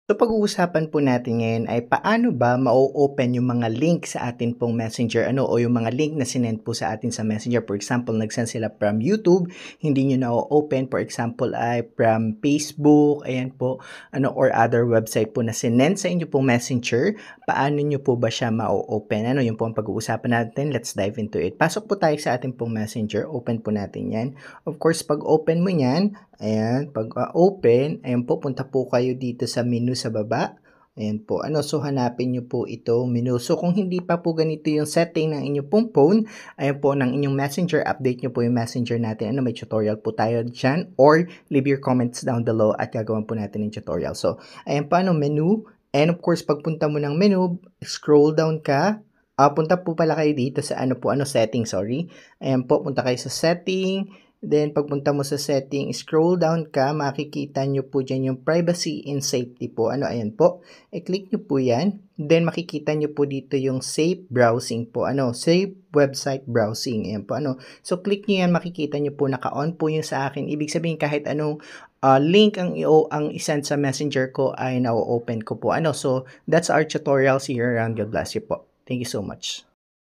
So pag-uusapan po natin ngayon ay paano ba ma-o-open yung mga link sa atin pong Messenger o yung mga link na sinend po sa atin sa Messenger. For example, nag-send sila from YouTube, hindi niyo na-o-open. For example ay from Facebook, ayan po, or other website po na sinend sa inyo pong Messenger. Paano niyo po ba siya ma-o-open? Yun po ang pag-uusapan natin. Let's dive into it. Pasok po tayo sa ating pong Messenger. Open po natin yan. Of course, pag open mo yan, ayan, pag-open, ayan po, punta po kayo dito sa menu sa baba. Ayan po, so hanapin nyo po itong menu. So kung hindi pa po ganito yung setting ng inyong pong phone, ayan po, ng inyong Messenger, update nyo po yung Messenger natin. May tutorial po tayo dyan, or leave your comments down below at gagawin po natin yung tutorial. So, ayan po, menu. And of course, pagpunta mo ng menu, scroll down ka. Punta po pala kayo dito sa setting, sorry. Ayan po, punta kayo sa setting. Then, pagpunta mo sa setting, scroll down ka, makikita nyo po dyan yung privacy and safety po. Ayan po. I-click nyo po yan. Then, makikita nyo po dito yung safe browsing po. Safe website browsing. Ayan po. So, click nyo yan, makikita nyo po, naka-on po yung sa akin. Ibig sabihin, kahit anong link ang isend sa messenger ko ay na-open ko po. So, that's our tutorial. See you around. God bless you po. Thank you so much.